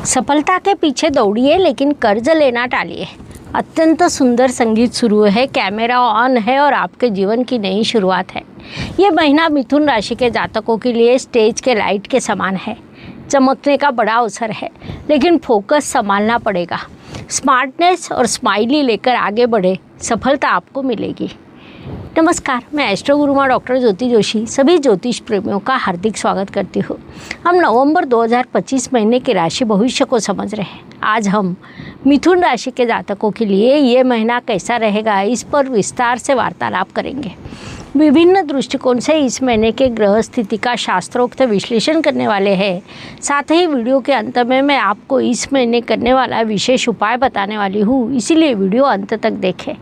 सफलता के पीछे दौड़िए लेकिन कर्ज लेना टालिए। अत्यंत सुंदर संगीत शुरू है, कैमरा ऑन है और आपके जीवन की नई शुरुआत है। ये महीना मिथुन राशि के जातकों के लिए स्टेज के लाइट के समान है। चमकने का बड़ा अवसर है, लेकिन फोकस संभालना पड़ेगा। स्मार्टनेस और स्माइली लेकर आगे बढ़े, सफलता आपको मिलेगी। नमस्कार, मैं एस्ट्रो गुरुमा डॉक्टर ज्योति जोशी सभी ज्योतिष प्रेमियों का हार्दिक स्वागत करती हूँ। हम नवंबर 2025 महीने की राशि भविष्य को समझ रहे हैं। आज हम मिथुन राशि के जातकों के लिए ये महीना कैसा रहेगा, इस पर विस्तार से वार्तालाप करेंगे। विभिन्न दृष्टिकोण से इस महीने के ग्रह स्थिति का शास्त्रोक्त विश्लेषण करने वाले हैं। साथ ही वीडियो के अंत में मैं आपको इस महीने करने वाला विशेष उपाय बताने वाली हूँ, इसीलिए वीडियो अंत तक देखें।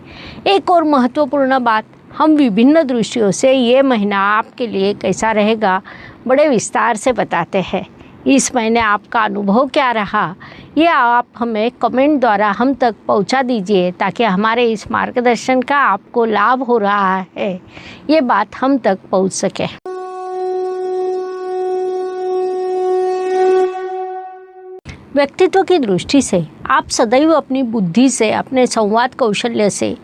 एक और महत्वपूर्ण बात, हम विभिन्न दृष्टियों से ये महीना आपके लिए कैसा रहेगा बड़े विस्तार से बताते हैं। इस महीने आपका अनुभव क्या रहा, ये आप हमें कमेंट द्वारा हम तक पहुंचा दीजिए, ताकि हमारे इस मार्गदर्शन का आपको लाभ हो रहा है ये बात हम तक पहुंच सके। व्यक्तित्व की दृष्टि से आप सदैव अपनी बुद्धि से, अपने संवाद कौशल्य से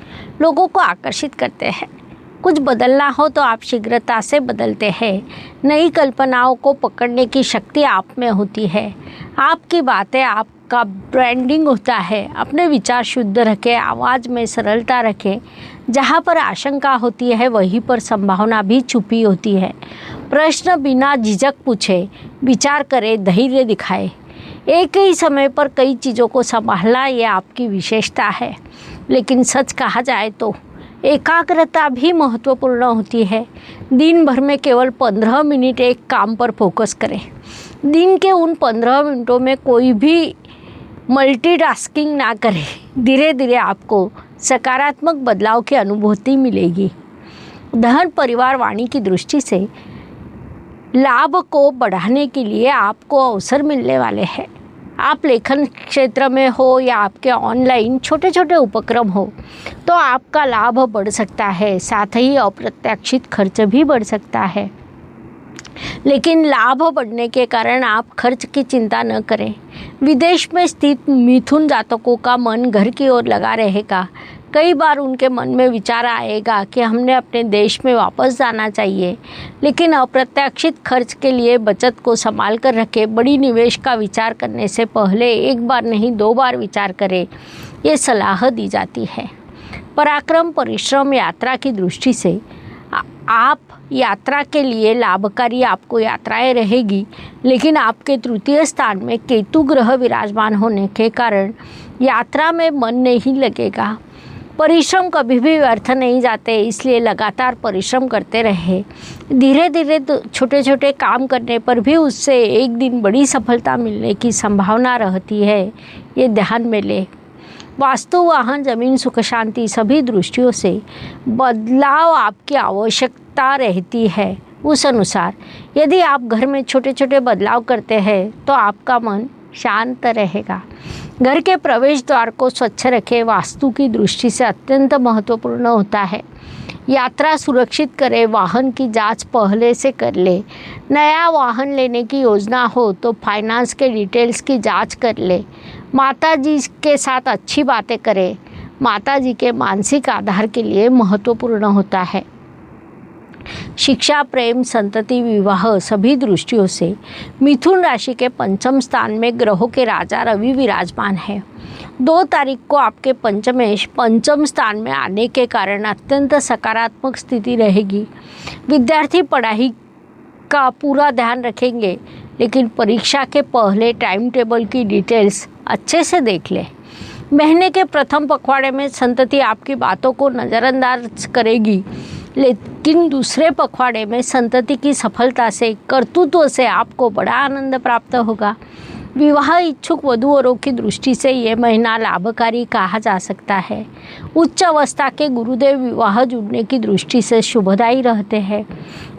लोगों को आकर्षित करते हैं। कुछ बदलना हो तो आप शीघ्रता से बदलते हैं। नई कल्पनाओं को पकड़ने की शक्ति आप में होती है। आपकी बातें आपका ब्रांडिंग होता है। अपने विचार शुद्ध रखें, आवाज़ में सरलता रखें। जहाँ पर आशंका होती है वहीं पर संभावना भी छुपी होती है। प्रश्न बिना झिझक पूछे, विचार करें, धैर्य दिखाएं। एक ही समय पर कई चीज़ों को संभालना ये आपकी विशेषता है। लेकिन सच कहा जाए तो एकाग्रता भी महत्वपूर्ण होती है। दिन भर में केवल 15 मिनट एक काम पर फोकस करें। दिन के उन 15 मिनटों में कोई भी मल्टीटास्किंग ना करें। धीरे धीरे आपको सकारात्मक बदलाव की अनुभूति मिलेगी। धन परिवार वाणी की दृष्टि से लाभ को बढ़ाने के लिए आपको अवसर मिलने वाले हैं। आप लेखन क्षेत्र में हो या आपके ऑनलाइन छोटे छोटे उपक्रम हो तो आपका लाभ बढ़ सकता है। साथ ही अप्रत्याशित खर्च भी बढ़ सकता है, लेकिन लाभ बढ़ने के कारण आप खर्च की चिंता न करें। विदेश में स्थित मिथुन जातकों का मन घर की ओर लगा रहेगा। कई बार उनके मन में विचार आएगा कि हमने अपने देश में वापस जाना चाहिए, लेकिन अप्रत्याशित खर्च के लिए बचत को संभाल कर रखें। बड़ी निवेश का विचार करने से पहले एक बार नहीं 2 बार विचार करें, ये सलाह दी जाती है। पराक्रम, परिश्रम, यात्रा की दृष्टि से आप यात्रा के लिए लाभकारी आपको यात्राएं रहेगी, लेकिन आपके तृतीय स्थान में केतु ग्रह विराजमान होने के कारण यात्रा में मन नहीं लगेगा। परिश्रम कभी भी व्यर्थ नहीं जाते, इसलिए लगातार परिश्रम करते रहे। धीरे धीरे तो छोटे छोटे काम करने पर भी उससे एक दिन बड़ी सफलता मिलने की संभावना रहती है, ये ध्यान में ले। वास्तु, वाहन, जमीन, सुख शांति सभी दृष्टियों से बदलाव आपकी आवश्यकता रहती है। उस अनुसार यदि आप घर में छोटे छोटे बदलाव करते हैं तो आपका मन शांत रहेगा। घर के प्रवेश द्वार को स्वच्छ रखें, वास्तु की दृष्टि से अत्यंत महत्वपूर्ण होता है। यात्रा सुरक्षित करें, वाहन की जांच पहले से कर ले। नया वाहन लेने की योजना हो तो फाइनेंस के डिटेल्स की जांच कर ले। माता जी के साथ अच्छी बातें करें, माता जी के मानसिक आधार के लिए महत्वपूर्ण होता है। शिक्षा, प्रेम, संतति, विवाह सभी दृष्टियों से मिथुन राशि के पंचम स्थान में ग्रहों के राजा रवि विराजमान है। 2 तारीख को आपके पंचमेश पंचम स्थान में आने के कारण अत्यंत सकारात्मक स्थिति रहेगी। विद्यार्थी पढ़ाई का पूरा ध्यान रखेंगे, लेकिन परीक्षा के पहले टाइम टेबल की डिटेल्स अच्छे से देख लें। महीने के प्रथम पखवाड़े में संतति आपकी बातों को नज़रअंदाज करेगी, लेकिन दूसरे पखवाड़े में संतति की सफलता से, कर्तृत्व से आपको बड़ा आनंद प्राप्त होगा। विवाह इच्छुक वधूवरों की दृष्टि से ये महीना लाभकारी कहा जा सकता है। उच्च अवस्था के गुरुदेव विवाह जुड़ने की दृष्टि से शुभदायी रहते हैं।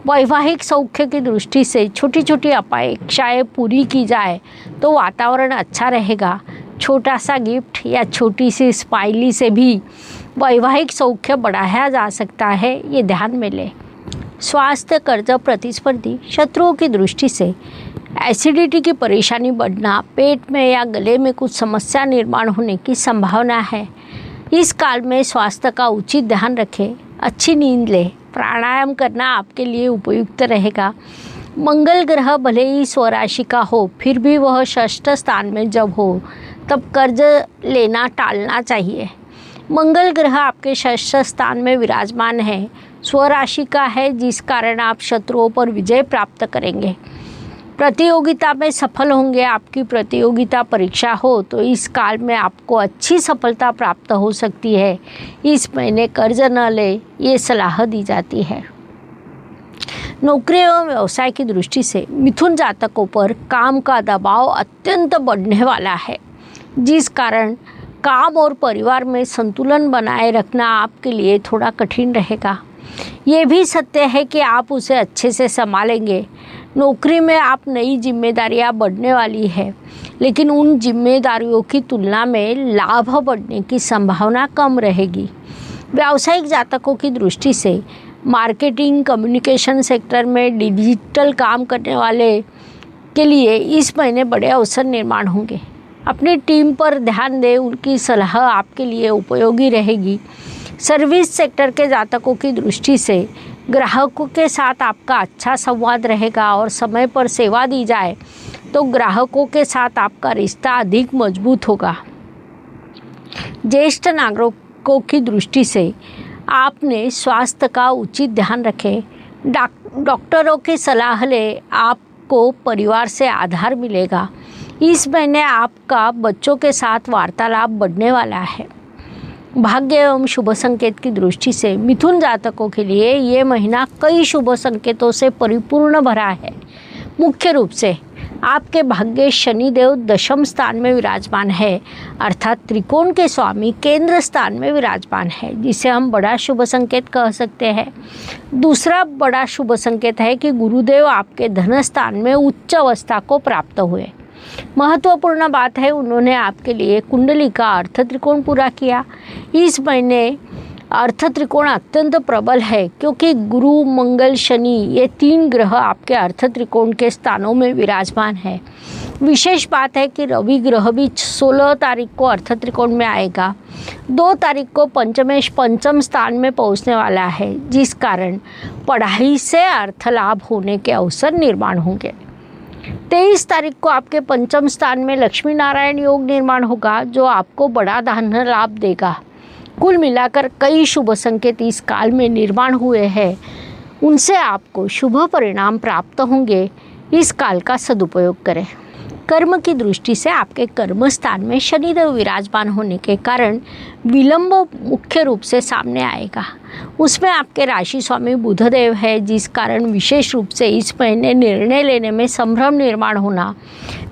वैवाहिक सौख्य की दृष्टि से छोटी छोटी अपेक्षाएं पूरी की जाए तो वातावरण अच्छा रहेगा। छोटा सा गिफ्ट या छोटी सी स्माइली से भी वैवाहिक सौख्य बढ़ाया जा सकता है, ये ध्यान में लें। स्वास्थ्य, कर्ज, प्रतिस्पर्धी शत्रुओं की दृष्टि से एसिडिटी की परेशानी बढ़ना, पेट में या गले में कुछ समस्या निर्माण होने की संभावना है। इस काल में स्वास्थ्य का उचित ध्यान रखें, अच्छी नींद लें, प्राणायाम करना आपके लिए उपयुक्त रहेगा। मंगल ग्रह भले ही स्वराशि का हो, फिर भी वह षष्ठ स्थान में जब हो तब कर्ज लेना टालना चाहिए। मंगल ग्रह आपके षष्ठ स्थान में विराजमान है, स्वराशि का है, जिस कारण आप शत्रुओं पर विजय प्राप्त करेंगे। प्रतियोगिता में सफल होंगे। आपकी प्रतियोगिता परीक्षा हो तो इस काल में आपको अच्छी सफलता प्राप्त हो सकती है। इस महीने कर्ज न ले, ये सलाह दी जाती है। नौकरी एवं व्यवसाय की दृष्टि से मिथुन जातकों पर काम का दबाव अत्यंत बढ़ने वाला है, जिस कारण काम और परिवार में संतुलन बनाए रखना आपके लिए थोड़ा कठिन रहेगा। ये भी सत्य है कि आप उसे अच्छे से संभालेंगे। नौकरी में आप नई जिम्मेदारियां बढ़ने वाली है, लेकिन उन जिम्मेदारियों की तुलना में लाभ बढ़ने की संभावना कम रहेगी। व्यावसायिक जातकों की दृष्टि से मार्केटिंग, कम्युनिकेशन सेक्टर में डिजिटल काम करने वाले के लिए इस महीने बड़े अवसर निर्माण होंगे। अपनी टीम पर ध्यान दें, उनकी सलाह आपके लिए उपयोगी रहेगी। सर्विस सेक्टर के जातकों की दृष्टि से ग्राहकों के साथ आपका अच्छा संवाद रहेगा और समय पर सेवा दी जाए तो ग्राहकों के साथ आपका रिश्ता अधिक मजबूत होगा। ज्येष्ठ नागरिकों की दृष्टि से आपने स्वास्थ्य का उचित ध्यान रखें, डॉक्टरों की सलाह लें, आपको परिवार से आधार मिलेगा। इस महीने आपका बच्चों के साथ वार्तालाप बढ़ने वाला है। भाग्य एवं शुभ संकेत की दृष्टि से मिथुन जातकों के लिए ये महीना कई शुभ संकेतों से परिपूर्ण भरा है। मुख्य रूप से आपके भाग्य शनिदेव दशम स्थान में विराजमान है, अर्थात त्रिकोण के स्वामी केंद्र स्थान में विराजमान है, जिसे हम बड़ा शुभ संकेत कह सकते हैं। दूसरा बड़ा शुभ संकेत है कि गुरुदेव आपके धन स्थान में उच्च अवस्था को प्राप्त हुए। महत्वपूर्ण बात है, उन्होंने आपके लिए कुंडली का अर्थ त्रिकोण पूरा किया। इस महीने अर्थ त्रिकोण अत्यंत प्रबल है, क्योंकि गुरु, मंगल, शनि ये तीन ग्रह आपके अर्थ त्रिकोण के स्थानों में विराजमान है। विशेष बात है कि रवि ग्रह भी 16 तारीख को अर्थ त्रिकोण में आएगा। 2 तारीख को पंचमेश पंचम स्थान में पहुंचने वाला है, जिस कारण पढ़ाई से अर्थ लाभ होने के अवसर निर्माण होंगे। 23 तारीख को आपके पंचम स्थान में लक्ष्मी नारायण योग निर्माण होगा, जो आपको बड़ा धन लाभ देगा। कुल मिलाकर कई शुभ संकेत इस काल में निर्माण हुए हैं, उनसे आपको शुभ परिणाम प्राप्त होंगे। इस काल का सदुपयोग करें। कर्म की दृष्टि से आपके कर्म स्थान में शनिदेव विराजमान होने के कारण विलंब मुख्य रूप से सामने आएगा। उसमें आपके राशि स्वामी बुधदेव है, जिस कारण विशेष रूप से इस महीने निर्णय लेने में संभ्रम निर्माण होना,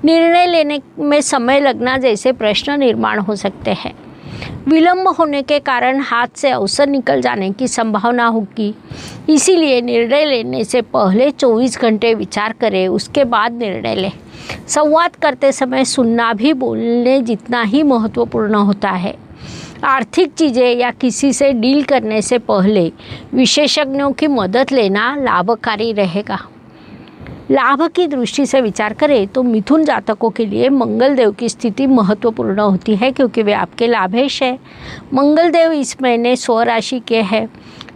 निर्णय लेने में समय लगना जैसे प्रश्न निर्माण हो सकते हैं। विलंब होने के कारण हाथ से अवसर निकल जाने की संभावना होगी। इसीलिए निर्णय लेने से पहले 24 घंटे विचार करें, उसके बाद निर्णय लें। संवाद करते समय सुनना भी बोलने जितना ही महत्वपूर्ण होता है। आर्थिक चीज़ें या किसी से डील करने से पहले विशेषज्ञों की मदद लेना लाभकारी रहेगा। लाभ की दृष्टि से विचार करें तो मिथुन जातकों के लिए मंगल देव की स्थिति महत्वपूर्ण होती है, क्योंकि वे आपके लाभेश है। मंगल देव इस महीने स्वराशि के हैं,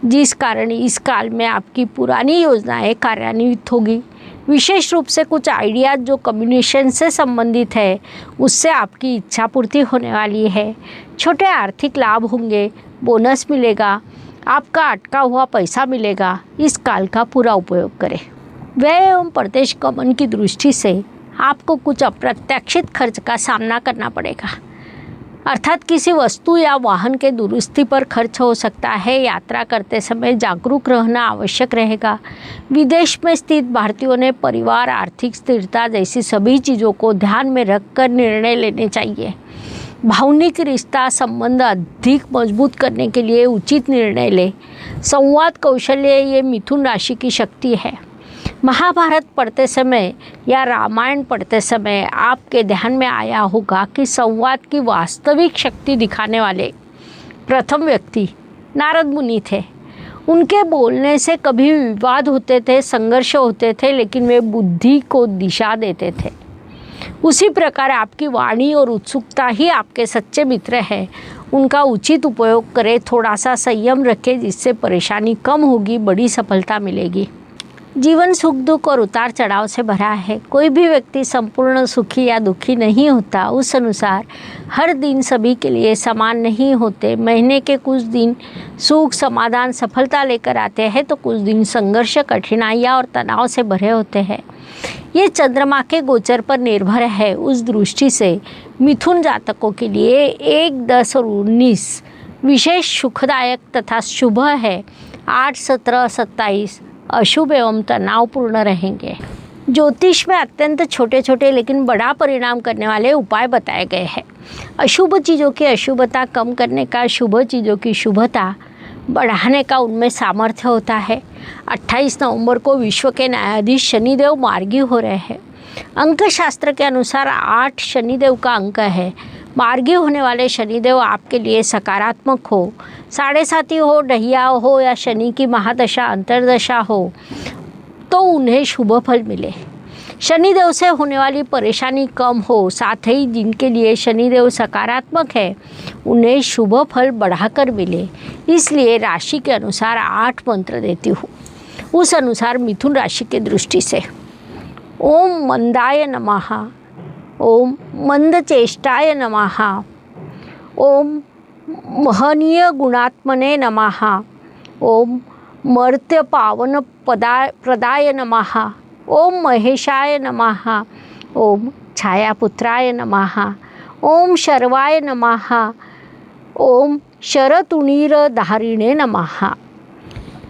जिस कारण इस काल में आपकी पुरानी योजनाएं कार्यान्वित होगी। विशेष रूप से कुछ आइडियाज जो कम्युनिकेशन से संबंधित है, उससे आपकी इच्छा पूर्ति होने वाली है। छोटे आर्थिक लाभ होंगे, बोनस मिलेगा, आपका अटका हुआ पैसा मिलेगा। इस काल का पूरा उपयोग करें। व्यय एवं प्रत्यक्ष गमन की दृष्टि से आपको कुछ अप्रत्याशित खर्च का सामना करना पड़ेगा, अर्थात किसी वस्तु या वाहन के दुरुस्ती पर खर्च हो सकता है। यात्रा करते समय जागरूक रहना आवश्यक रहेगा। विदेश में स्थित भारतीयों ने परिवार, आर्थिक स्थिरता जैसी सभी चीज़ों को ध्यान में रखकर निर्णय लेने चाहिए। भावनिक रिश्ता संबंध अधिक मजबूत करने के लिए उचित निर्णय लें। संवाद कौशल्य ये मिथुन राशि की शक्ति है। महाभारत पढ़ते समय या रामायण पढ़ते समय आपके ध्यान में आया होगा कि संवाद की वास्तविक शक्ति दिखाने वाले प्रथम व्यक्ति नारद मुनि थे। उनके बोलने से कभी विवाद होते थे, संघर्ष होते थे, लेकिन वे बुद्धि को दिशा देते थे। उसी प्रकार आपकी वाणी और उत्सुकता ही आपके सच्चे मित्र हैं। उनका उचित उपयोग करें, थोड़ा सा संयम रखें, जिससे परेशानी कम होगी, बड़ी सफलता मिलेगी। जीवन सुख दुख और उतार चढ़ाव से भरा है। कोई भी व्यक्ति संपूर्ण सुखी या दुखी नहीं होता। उस अनुसार हर दिन सभी के लिए समान नहीं होते। महीने के कुछ दिन सुख, समाधान, सफलता लेकर आते हैं, तो कुछ दिन संघर्ष, कठिनाइयाँ और तनाव से भरे होते हैं। ये चंद्रमा के गोचर पर निर्भर है। उस दृष्टि से मिथुन जातकों के लिए 1, 10 और 19 विशेष सुखदायक तथा शुभ है। 8, 17, 27 अशुभ एवं तनावपूर्ण रहेंगे। ज्योतिष में अत्यंत छोटे छोटे लेकिन बड़ा परिणाम करने वाले उपाय बताए गए हैं। अशुभ चीज़ों की अशुभता कम करने का, शुभ चीज़ों की शुभता बढ़ाने का उनमें सामर्थ्य होता है। 28 नवंबर को विश्व के न्यायाधीश शनिदेव मार्गी हो रहे हैं। अंक शास्त्र के अनुसार 8 शनिदेव का अंक है। मार्गी होने वाले शनिदेव आपके लिए सकारात्मक हो, 7.5 हो, डहिया हो या शनि की महादशा अंतर्दशा हो तो उन्हें शुभ फल मिले। शनिदेव से होने वाली परेशानी कम हो, साथ ही जिनके लिए शनिदेव सकारात्मक है उन्हें शुभ फल बढ़ाकर मिले। इसलिए राशि के अनुसार 8 मंत्र देती हूँ। उस अनुसार मिथुन राशि के दृष्टि से ओम मंदाय नमः, ओम मंदचेष्टाय नमः, ओम महनीय गुणात्मने नमः, ओम मर्त्य पावन प्रदाय नमः, ओम महेशाय नमः, ओम छायापुत्राय नमः, ओम शर्वाय नमः, ओम शरतुणीरधारिणे नमः।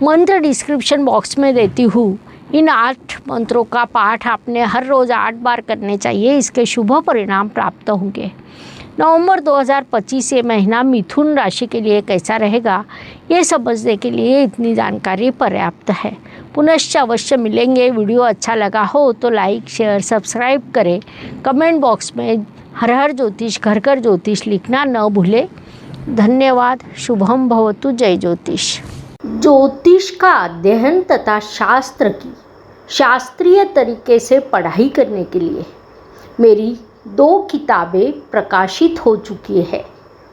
मंत्र डिस्क्रिप्शन बॉक्स में देती हूँ। इन 8 मंत्रों का पाठ आपने हर रोज़ 8 बार करने चाहिए। इसके शुभ परिणाम प्राप्त होंगे। नवंबर 2025 ये महीना मिथुन राशि के लिए कैसा रहेगा, ये समझने के लिए इतनी जानकारी पर्याप्त है। पुनश्च अवश्य मिलेंगे। वीडियो अच्छा लगा हो तो लाइक, शेयर, सब्सक्राइब करें। कमेंट बॉक्स में हर हर ज्योतिष, घर घर ज्योतिष लिखना न भूलें। धन्यवाद। शुभम भवतु। जय ज्योतिष। ज्योतिष का अध्ययन तथा शास्त्र की शास्त्रीय तरीके से पढ़ाई करने के लिए मेरी 2 किताबें प्रकाशित हो चुकी है।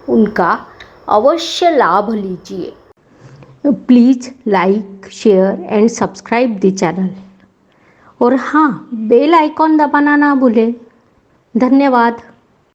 उनका अवश्य लाभ लीजिए। Please like, share and subscribe the channel. और हाँ, बेल आइकॉन दबाना ना भूलें। धन्यवाद।